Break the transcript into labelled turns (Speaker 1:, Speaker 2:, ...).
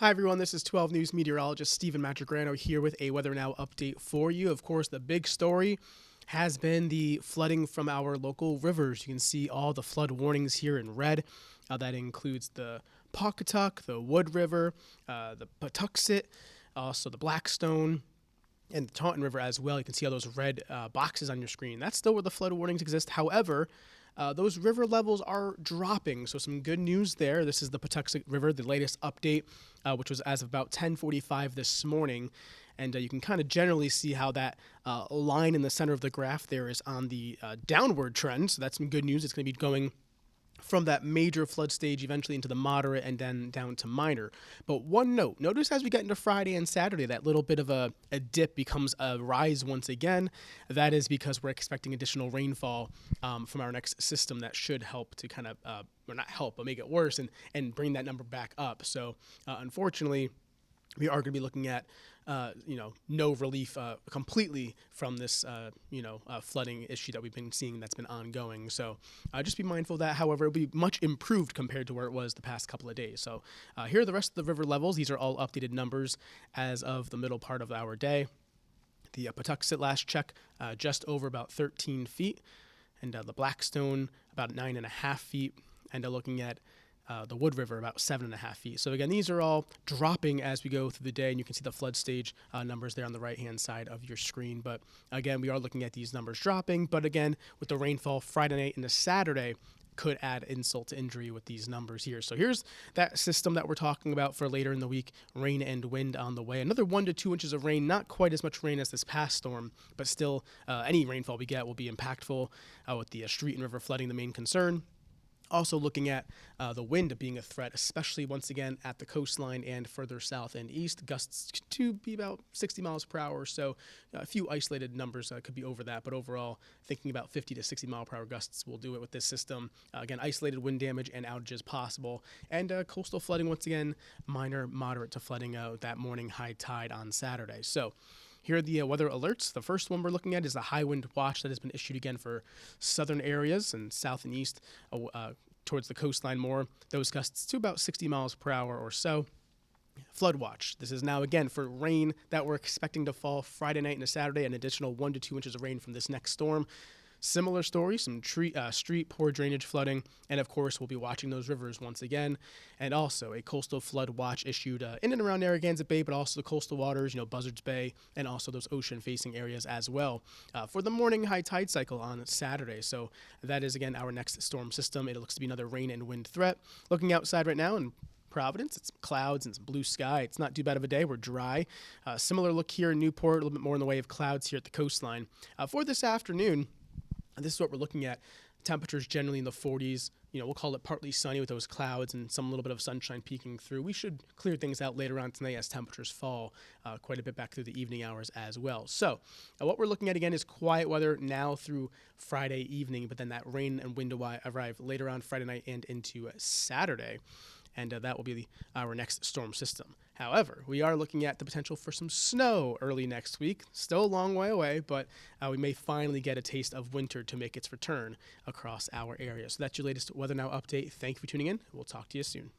Speaker 1: Hi everyone, this is 12 News meteorologist Stephen Matrigrano here with a Weather Now update for you. Of course, the big story has been the flooding from our local rivers. You can see all the flood warnings here in red. That includes the Pawcatuck, the Wood River, the Patuxent, also the Blackstone, and the Taunton River as well. You can see all those red boxes on your screen. That's still where the flood warnings exist. However, those river levels are dropping, so some good news there. This is the Patuxent River, the latest update, which was as of about 10:45 this morning. And you can kind of generally see how that line in the center of the graph there is on the downward trend. So that's some good news. It's going to be going from that major flood stage eventually into the moderate and then down to minor. But one note, notice as we get into Friday and Saturday, that little bit of a dip becomes a rise once again. That is because we're expecting additional rainfall from our next system that should help to kind of, or not help, but make it worse and bring that number back up. So unfortunately, we are going to be looking at, no relief completely from this, flooding issue that we've been seeing that's been ongoing. So just be mindful of that. However, it'll be much improved compared to where it was the past couple of days. So here are the rest of the river levels. These are all updated numbers as of the middle part of our day. The Patuxent last check, just over about 13 feet. And the Blackstone, about 9.5 feet. And looking at the Wood River, about 7.5 feet. So again, these are all dropping as we go through the day, and you can see the flood stage numbers there on the right-hand side of your screen. But again, we are looking at these numbers dropping. But again, with the rainfall Friday night into Saturday, could add insult to injury with these numbers here. So here's that system that we're talking about for later in the week. Rain and wind on the way. Another 1 to 2 inches of rain, not quite as much rain as this past storm, but still any rainfall we get will be impactful with the street and river flooding the main concern. Also looking at the wind being a threat, especially once again at the coastline and further south and east. Gusts to be about 60 miles per hour. So a few isolated numbers could be over that. But overall, thinking about 50 to 60 mile per hour gusts will do it with this system. Again, isolated wind damage and outages possible. And coastal flooding, once again, minor, moderate to flooding that morning high tide on Saturday. So here are the weather alerts. The first one we're looking at is a high wind watch that has been issued again for southern areas and south and east towards the coastline more. Those gusts to about 60 miles per hour or so. Flood watch. This is now again for rain that we're expecting to fall Friday night into Saturday, an additional 1 to 2 inches of rain from this next storm. Similar story, some street poor drainage flooding, and of course we'll be watching those rivers once again. And also a coastal flood watch issued in and around Narragansett Bay, but also the coastal waters, Buzzards Bay, and also those ocean-facing areas as well for the morning high tide cycle on Saturday. So that is again our next storm system. It looks to be another rain and wind threat. Looking outside right now and Providence, it's clouds and some blue sky. It's not too bad of a day. We're dry. Similar look here in Newport, a little bit more in the way of clouds here at the coastline. For this afternoon, this is what we're looking at. Temperatures generally in the 40s. We'll call it partly sunny with those clouds and some little bit of sunshine peeking through. We should clear things out later on tonight as temperatures fall quite a bit back through the evening hours as well. So what we're looking at again is quiet weather now through Friday evening, but then that rain and wind arrive later on Friday night and into Saturday. And that will be our next storm system. However, we are looking at the potential for some snow early next week. Still a long way away, but we may finally get a taste of winter to make its return across our area. So that's your latest Weather Now update. Thank you for tuning in. We'll talk to you soon.